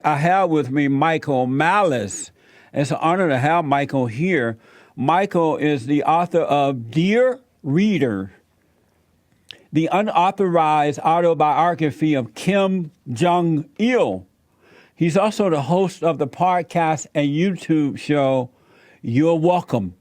I have with me Michael Malice. It's an honor to have Michael here. Michael is the author of Dear Reader, the unauthorized autobiography of Kim Jong-Il. He's also the host of the podcast and YouTube show, You're Welcome.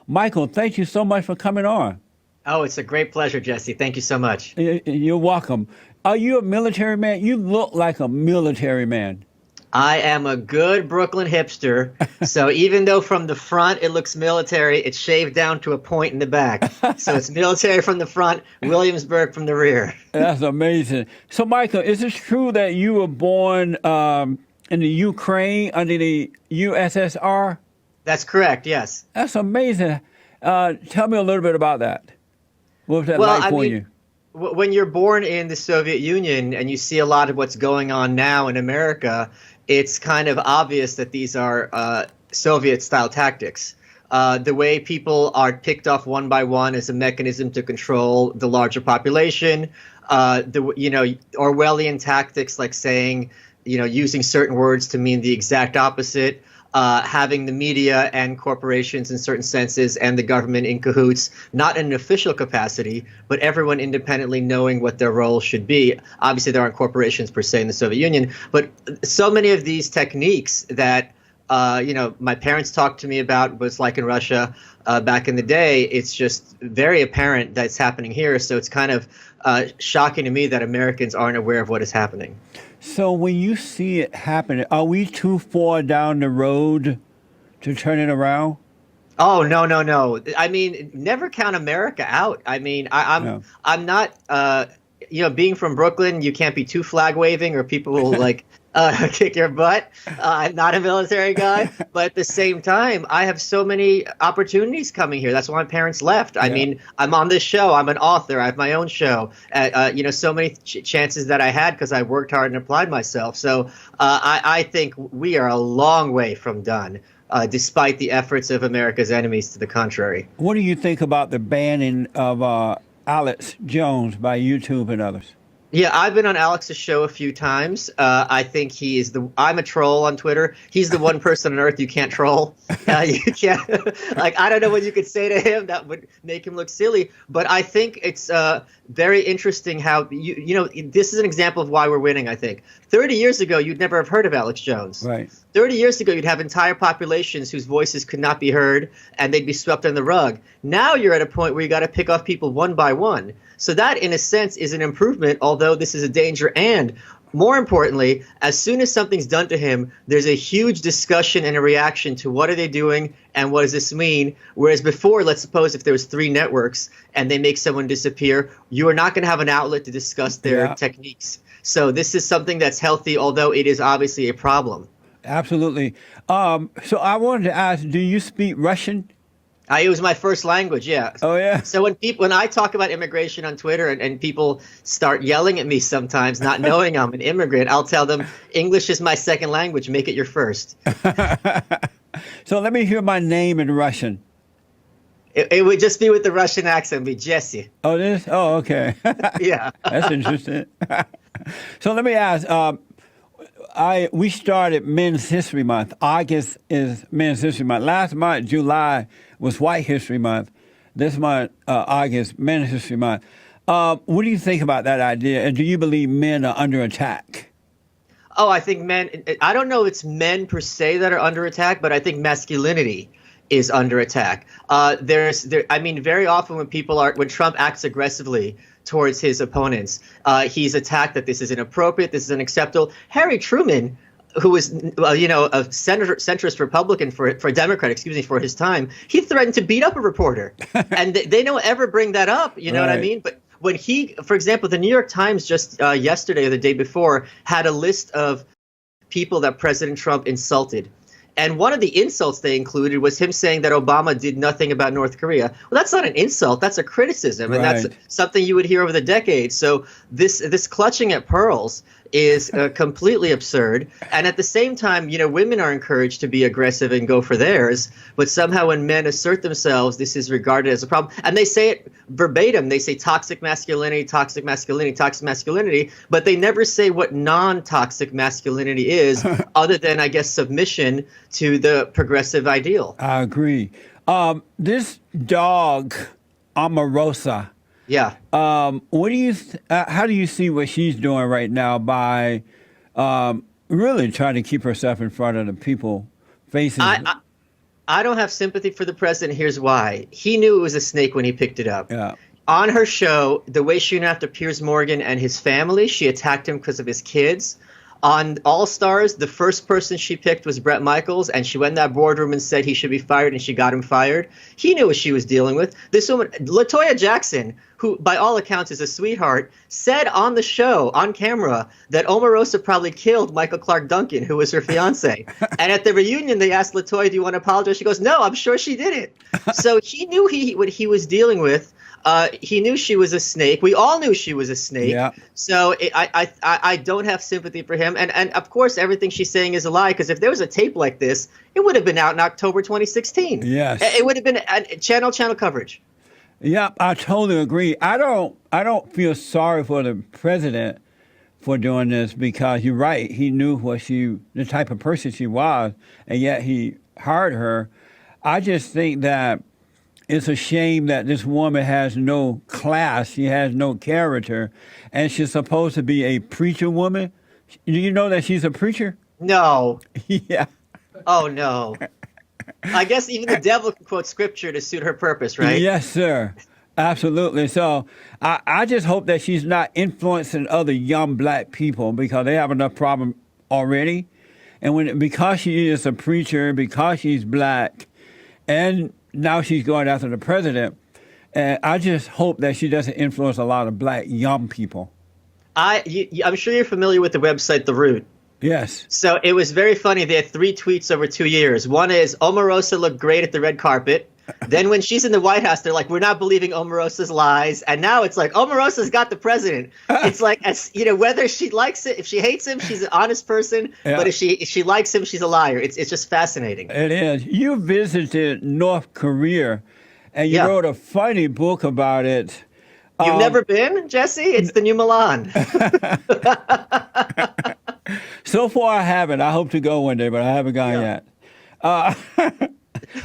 Michael, thank you so much for coming on. Oh, it's a great pleasure, Jesse. Thank you so much. You're welcome. Are you a military man? You look like a military man. I am a good Brooklyn hipster. So even though from the front it looks military, it's shaved down to a point in the back. So it's military from the front, Williamsburg from the rear. That's amazing. So, Michael, is it true that you were born in the Ukraine under the USSR? That's correct, yes. That's amazing. Tell me a little bit about that. What was that like for you? When you're born in the Soviet Union and you see a lot of what's going on now in America, it's kind of obvious that these are Soviet-style tactics. The way people are picked off one by one is a mechanism to control the larger population. Orwellian tactics like saying, using certain words to mean the exact opposite. Having the media and corporations in certain senses and the government in cahoots, not in an official capacity, but everyone independently knowing what their role should be. Obviously, there aren't corporations per se in the Soviet Union, but so many of these techniques that, my parents talked to me about what's like in Russia back in the day, it's just very apparent that it's happening here. So it's kind of shocking to me that Americans aren't aware of what is happening. So when you see it happening, are we too far down the road to turn it around? Oh, no. I mean, never count America out. I mean, I'm not, being from Brooklyn, you can't be too flag waving or people will kick your butt. I'm not a military guy, but at the same time, I have so many opportunities coming here. That's why my parents left. I mean, I'm on this show. I'm an author. I have my own show. So many chances that I had because I worked hard and applied myself. So I think we are a long way from done, despite the efforts of America's enemies to the contrary. What do you think about the banning of Alex Jones by YouTube and others? Yeah, I've been on Alex's show a few times. I think I'm a troll on Twitter. He's the one person on earth you can't troll. You can't, I don't know what you could say to him that would make him look silly. But I think it's very interesting how, this is an example of why we're winning, I think. 30 years ago, you'd never have heard of Alex Jones. Right. 30 years ago, you'd have entire populations whose voices could not be heard and they'd be swept under the rug. Now you're at a point where you got to pick off people one by one. So that, in a sense, is an improvement, although this is a danger. And more importantly, as soon as something's done to him, there's a huge discussion and a reaction to what are they doing and what does this mean? Whereas before, let's suppose if there was 3 networks and they make someone disappear, you are not going to have an outlet to discuss their techniques. So this is something that's healthy, although it is obviously a problem. Absolutely. So I wanted to ask, do you speak Russian? It was my first language, yeah. Oh, yeah. So when I talk about immigration on Twitter and people start yelling at me sometimes, not knowing I'm an immigrant, I'll tell them, English is my second language. Make it your first. So let me hear my name in Russian. It would just be with the Russian accent, be Jesse. Oh, this? Oh, okay. Yeah. That's interesting. So let me ask, we started Men's History Month. August is Men's History Month. Last month, July, was White History Month. This month, August, Men's History Month. What do you think about that idea? And do you believe men are under attack? Oh, I think I don't know if it's men per se that are under attack, but I think masculinity is under attack. Very often when Trump acts aggressively towards his opponents, he's attacked that this is inappropriate, this is unacceptable. Harry Truman, who was, a centrist Republican for Democrat, for his time, he threatened to beat up a reporter, and they don't ever bring that up. You know what I mean? But when for example, the New York Times just yesterday or the day before had a list of people that President Trump insulted. And one of the insults they included was him saying that Obama did nothing about North Korea. Well, that's not an insult. That's a criticism. And that's something you would hear over the decades. So this clutching at pearls is completely absurd. And at the same time, women are encouraged to be aggressive and go for theirs. But somehow when men assert themselves, this is regarded as a problem. And they say it verbatim. They say toxic masculinity, toxic masculinity, toxic masculinity. But they never say what non-toxic masculinity is other than, I guess, submission to the progressive ideal. I agree. This dog, Omarosa. Yeah. What do you? How do you see what she's doing right now by really trying to keep herself in front of the people facing? I don't have sympathy for the president. Here's why. He knew it was a snake when he picked it up. Yeah. On her show, the way she went after Piers Morgan and his family, she attacked him because of his kids. On All Stars, the first person she picked was Bret Michaels, and she went in that boardroom and said he should be fired, and she got him fired. He knew what she was dealing with. This woman, LaToya Jackson, who by all accounts is a sweetheart, said on the show, on camera, that Omarosa probably killed Michael Clark Duncan, who was her fiance. And at the reunion, they asked LaToya, do you want to apologize? She goes, no, I'm sure she did it. So he knew what he was dealing with. He knew she was a snake. We all knew she was a snake. Yeah. So I don't have sympathy for him. And of course, everything she's saying is a lie, because if there was a tape like this, it would have been out in October 2016. Yes. It would have been channel coverage. Yeah, I totally agree. I don't feel sorry for the president for doing this, because you're right. He knew the type of person she was, and yet he hired her. I just think that it's a shame that this woman has no class. She has no character, and she's supposed to be a preacher woman. Do you know that she's a preacher? No. Yeah. Oh, no. I guess even the devil can quote scripture to suit her purpose, right? Yes, sir. Absolutely. So I just hope that she's not influencing other young black people, because they have enough problem already. And because she is a preacher, because she's black, and now she's going after the president, and I just hope that she doesn't influence a lot of black young people. I'm sure you're familiar with the website The Root. Yes. So it was very funny. They had 3 tweets over 2 years. One is, Omarosa looked great at the red carpet. Then when she's in the White House, they're like, we're not believing Omarosa's lies. And now it's like, Omarosa's got the president. It's like, whether she likes it, if she hates him, she's an honest person. Yeah. But if she likes him, she's a liar. It's just fascinating. It is. You visited North Korea, and you wrote a funny book about it. You've never been, Jesse? It's the new Milan. So far, I haven't. I hope to go one day, but I haven't gone yet.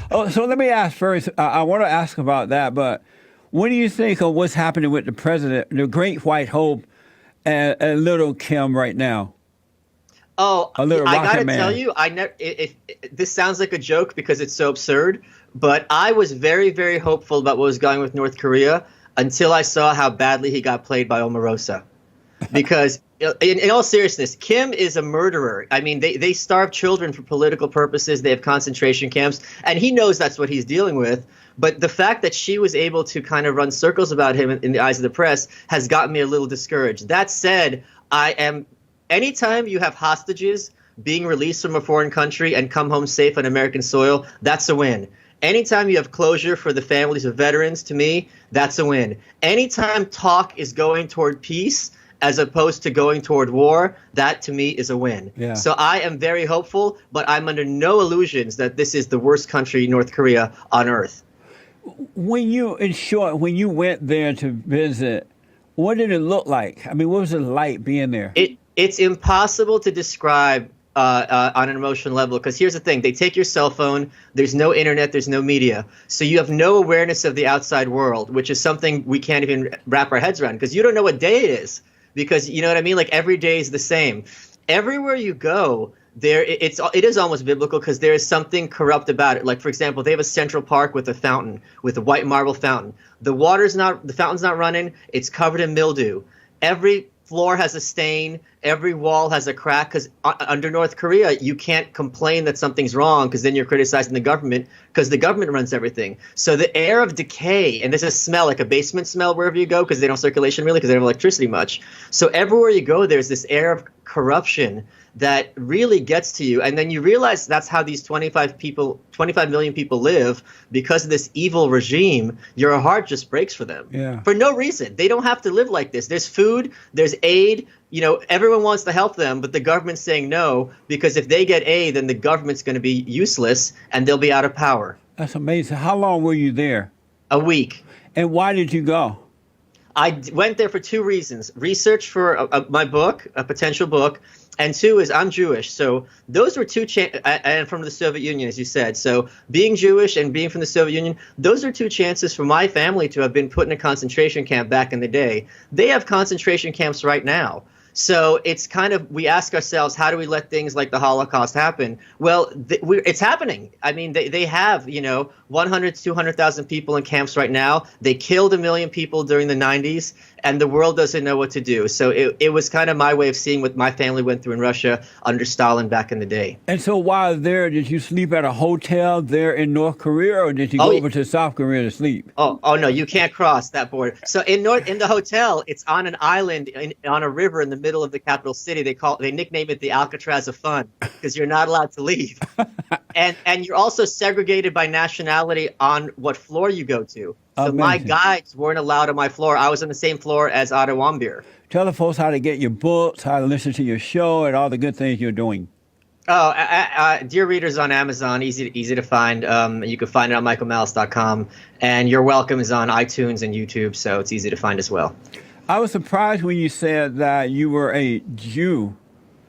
So let me ask first. I want to ask about that, but what do you think of what's happening with the president, the Great White Hope, and little Kim right now? Oh, I got to tell you, this sounds like a joke because it's so absurd, but I was very, very hopeful about what was going on with North Korea until I saw how badly he got played by Omarosa. Because in all seriousness, Kim is a murderer. I mean, they starve children for political purposes. They have concentration camps, and he knows that's what he's dealing with. But the fact that she was able to kind of run circles about him in the eyes of the press has gotten me a little discouraged. That said, anytime you have hostages being released from a foreign country and come home safe on American soil, that's a win. Anytime you have closure for the families of veterans, to me, that's a win. Anytime talk is going toward peace as opposed to going toward war, that to me is a win. Yeah. So I am very hopeful, but I'm under no illusions that this is the worst country, North Korea, on earth. When you went there to visit, what did it look like? I mean, what was it like being there? It's impossible to describe on an emotional level, because here's the thing. They take your cell phone. There's no internet. There's no media. So you have no awareness of the outside world, which is something we can't even wrap our heads around, because you don't know what day it is. Because you know what I mean? Like every day is the same. Everywhere you go, it is almost biblical, because there is something corrupt about it. Like, for example, they have a Central Park with a fountain, with a white marble fountain. The fountain's not running. It's covered in mildew. Every floor has a stain. Every wall has a crack, because under North Korea, you can't complain that something's wrong, because then you're criticizing the government, because the government runs everything. So the air of decay, and there's a smell, like a basement smell wherever you go, because they don't circulation really, because they don't have electricity much. So everywhere you go, there's this air of corruption that really gets to you. And then you realize that's how these 25 million people live because of this evil regime. Your heart just breaks for them for no reason. They don't have to live like this. There's food, there's aid. Everyone wants to help them, but the government's saying no, because if they get aid, then the government's going to be useless and they'll be out of power. That's amazing. How long were you there? A week. And why did you go? I went there for two reasons. Research for my book, a potential book, and two is I'm Jewish. So those were two and from the Soviet Union, as you said. So being Jewish and being from the Soviet Union, those are two chances for my family to have been put in a concentration camp back in the day. They have concentration camps right now. So it's kind of, we ask ourselves, how do we let things like the Holocaust happen? Well, it's happening. I mean, they have, 100 to 200,000 people in camps right now. They killed 1 million people during the 90s, and the world doesn't know what to do. So it was kind of my way of seeing what my family went through in Russia under Stalin back in the day. And so while there, did you sleep at a hotel there in North Korea, or did you go over to South Korea to sleep? Oh no, you can't cross that border. So in the hotel, it's on an island on a river in the middle of the capital city. They nickname it the Alcatraz of fun because you're not allowed to leave. and you're also segregated by nationality on what floor you go to. So Amazing. My guides weren't allowed on my floor. I was on the same floor as Otto Warmbier. Tell the folks how to get your books, how to listen to your show, and all the good things you're doing. Oh, Dear Readers on Amazon, easy to find. You can find it on michaelmalice.com. And You're Welcome is on iTunes and YouTube, so it's easy to find as well. I was surprised when you said that you were a Jew,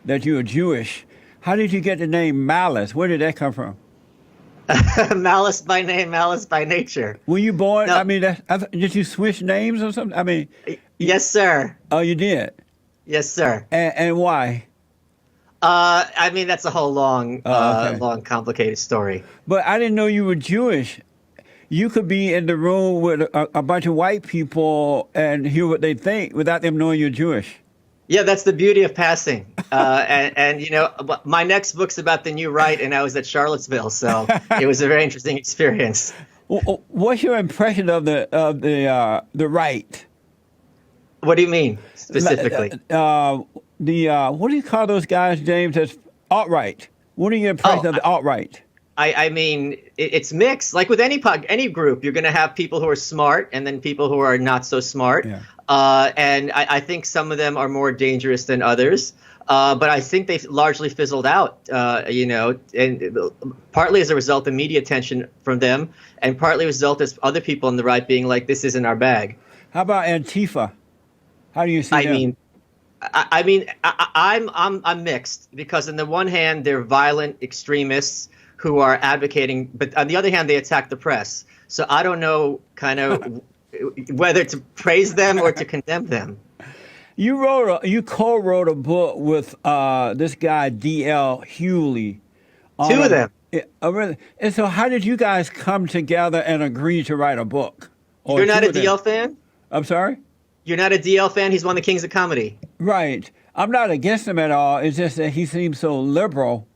that you were Jewish. How did you get the name Malice? Where did that come from? Malice by name, Malice by nature. Were you born? No. I mean, did you switch names or something? I mean, yes, sir. Oh, you did? Yes, sir. And why? I mean, that's a whole long, complicated story. But I didn't know you were Jewish. You could be in the room with a bunch of white people and hear what they think without them knowing you're Jewish. Yeah, that's the beauty of passing. And my next book's about the new right, and I was at Charlottesville, so it was a very interesting experience. What's your impression of the right? What do you mean specifically? What do you call those guys, James? That's alt-right. What are your impression of the alt-right? I mean, it's mixed. Like with any group, you're going to have people who are smart and then people who are not so smart. Yeah. And I think some of them are more dangerous than others. But I think they've largely fizzled out, and partly as a result of media attention from them, and partly a result as other people on the right being like, this isn't our bag. How about Antifa? How do you see them? I'm mixed, because on the one hand, they're violent extremists who are advocating, but on the other hand, they attack the press. So I don't know kind of whether to praise them or to condemn them. You co-wrote a book with this guy D.L. Hughley. Two of them. And so how did you guys come together and agree to write a book? You're not a DL fan? I'm sorry? You're not a DL fan? He's one of the kings of comedy. Right. I'm not against him at all. It's just that he seems so liberal.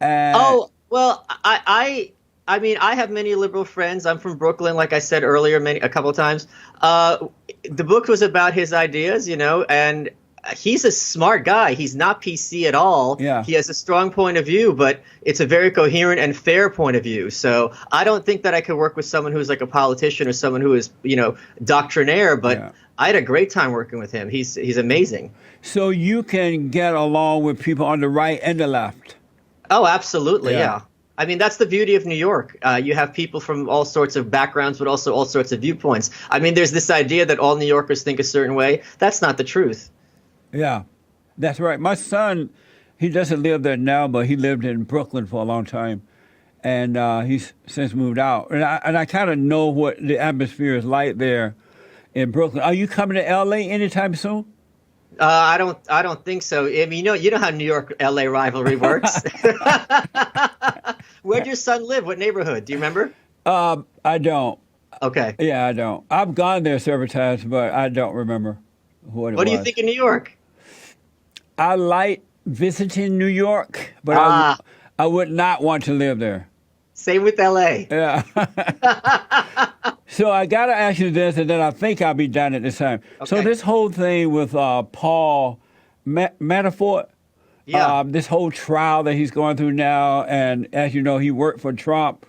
Well, I mean, I have many liberal friends. I'm from Brooklyn, like I said earlier, a couple of times. The book was about his ideas, and he's a smart guy. He's not PC at all. Yeah. He has a strong point of view, but it's a very coherent and fair point of view. So I don't think that I could work with someone who's like a politician or someone who is, doctrinaire, but I had a great time working with him. He's amazing. So you can get along with people on the right and the left. Oh, absolutely, yeah. I mean, that's the beauty of New York. You have people from all sorts of backgrounds, but also all sorts of viewpoints. I mean, there's this idea that all New Yorkers think a certain way. That's not the truth. Yeah, that's right. My son, he doesn't live there now, but he lived in Brooklyn for a long time. And he's since moved out. And I kind of know what the atmosphere is like there in Brooklyn. Are you coming to L.A. anytime soon? I don't think so. I mean, you know how New York-LA rivalry works. Where'd your son live? What neighborhood? Do you remember? I don't. Okay. Yeah, I don't. I've gone there several times, but I don't remember what it was. What do you think of New York? I like visiting New York, but I would not want to live there. Same with LA. Yeah. So I got to ask you this, and then I think I'll be done at this time. Okay. So this whole thing with Paul Manafort, Yeah. This whole trial that he's going through now, and as you know, he worked for Trump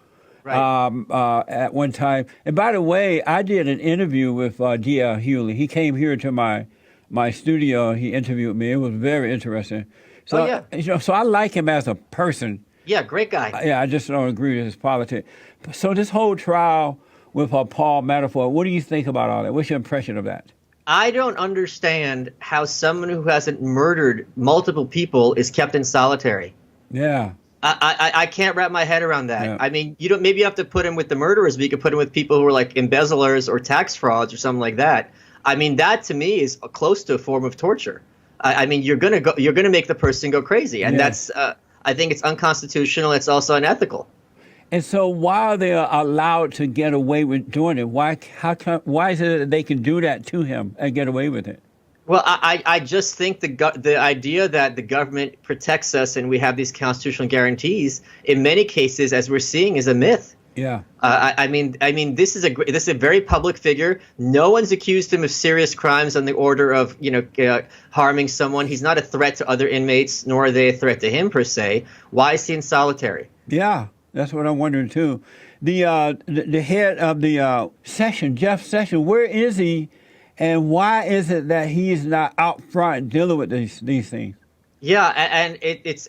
at one time. And by the way, I did an interview with D.L. Hughley. He came here to my studio. He interviewed me. It was very interesting. So, so I like him as a person. Yeah, great guy. Yeah, I just don't agree with his politics. So this whole trial with Paul Manafort, what do you think about all that? What's your impression of that? I don't understand how someone who hasn't murdered multiple people is kept in solitary. Yeah. I can't wrap my head around that. Yeah. I mean, maybe you have to put him with the murderers, but you could put him with people who are like embezzlers or tax frauds or something like that. I mean, that to me is close to a form of torture. I mean, you're gonna make the person go crazy, and that's I think it's unconstitutional. It's also unethical. And so, why are they allowed to get away with doing it? Why is it that they can do that to him and get away with it? Well, I just think the idea that the government protects us and we have these constitutional guarantees, in many cases, as we're seeing, is a myth. Yeah. I mean, this is a very public figure. No one's accused him of serious crimes on the order of harming someone. He's not a threat to other inmates, nor are they a threat to him per se. Why is he in solitary? Yeah. That's what I'm wondering, too. The head of the session, Jeff Sessions, where is he, and why is it that he's not out front dealing with these things? Yeah, and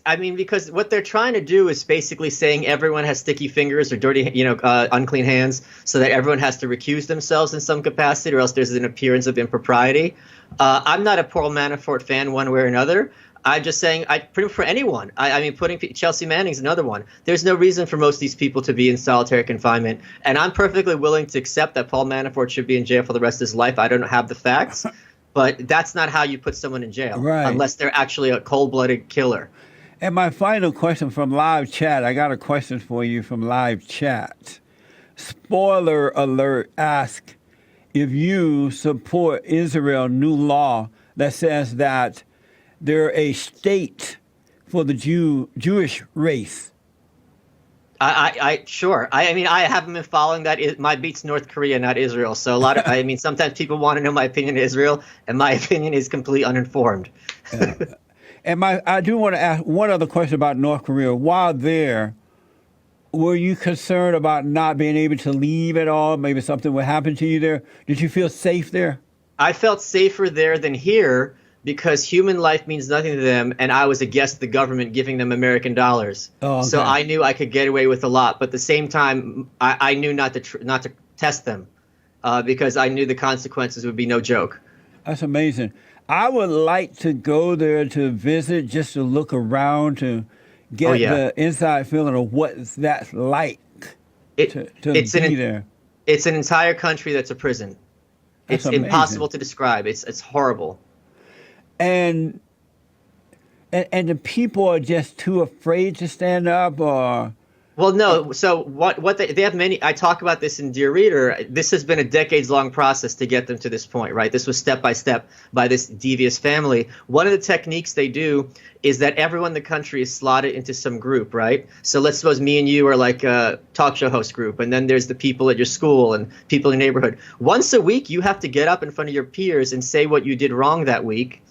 I mean, because what they're trying to do is basically saying everyone has sticky fingers or dirty, unclean hands, so that everyone has to recuse themselves in some capacity, or else there's an appearance of impropriety. I'm not a Paul Manafort fan one way or another. I'm just saying I put him for anyone. I mean, putting Chelsea Manning's another one. There's no reason for most of these people to be in solitary confinement. And I'm perfectly willing to accept that Paul Manafort should be in jail for the rest of his life. I don't have the facts, but that's not how you put someone in jail, unless they're actually a cold-blooded killer. And my final question from live chat, I got a question for you from live chat. Spoiler alert, ask if you support Israel's new law that says that they're a state for the Jewish race. Sure. I mean, I haven't been following that. My beat's North Korea, not Israel. So I mean, sometimes people want to know my opinion of Israel, and my opinion is completely uninformed. Yeah. And I do want to ask one other question about North Korea. While there, were you concerned about not being able to leave at all? Maybe something would happen to you there. Did you feel safe there? I felt safer there than here, because human life means nothing to them, and I was a guest of the government giving them American dollars. Oh, okay. So I knew I could get away with a lot, but at the same time, I knew not to test them, because I knew the consequences would be no joke. That's amazing. I would like to go there to visit, just to look around, to get the inside feeling of what that's like to be there. It's an entire country that's a prison. It's impossible to describe. It's horrible. And the people are just too afraid to stand up, or? Well, no. So what they have many. I talk about this in Dear Reader. This has been a decades-long process to get them to this point, right? This was step by step by this devious family. One of the techniques they do is that everyone in the country is slotted into some group, right? So let's suppose me and you are like a talk show host group, and then there's the people at your school and people in your neighborhood. Once a week, you have to get up in front of your peers and say what you did wrong that week.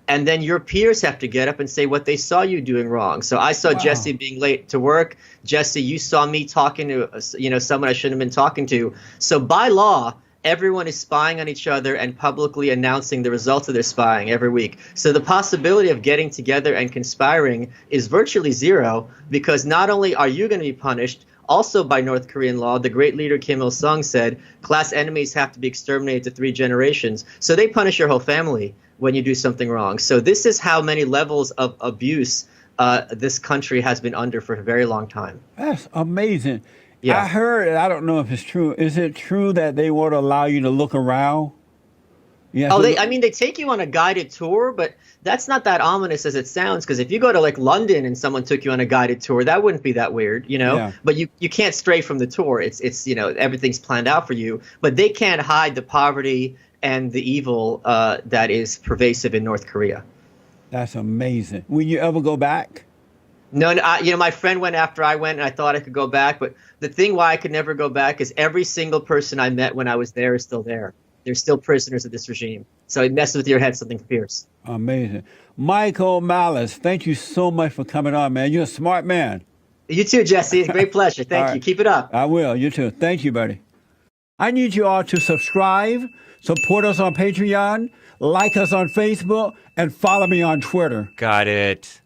And then your peers have to get up and say what they saw you doing wrong. So I saw Jesse being late to work. Jesse, you saw me talking to someone I shouldn't have been talking to. So by law, everyone is spying on each other and publicly announcing the results of their spying every week. So the possibility of getting together and conspiring is virtually zero, because not only are you going to be punished, also by North Korean law, the great leader Kim Il-sung said class enemies have to be exterminated to 3 generations. So they punish your whole family when you do something wrong. So this is how many levels of abuse this country has been under for a very long time. That's amazing. Yeah. I heard, and I don't know if it's true, is it true that they won't allow you to look around? They take you on a guided tour, but that's not that ominous as it sounds, because if you go to like London and someone took you on a guided tour, that wouldn't be that weird, But you can't stray from the tour. It's everything's planned out for you, but they can't hide the poverty and the evil that is pervasive in North Korea. That's amazing. Will you ever go back? No, my friend went after I went, and I thought I could go back. But the thing why I could never go back is every single person I met when I was there is still there. They're still prisoners of this regime. So it messes with your head, something fierce. Amazing. Michael Malice, thank you so much for coming on, man. You're a smart man. You too, Jesse. It's a great pleasure. Thank you. right. Keep it up. I will. You too. Thank you, buddy. I need you all to subscribe, support us on Patreon, like us on Facebook, and follow me on Twitter. Got it.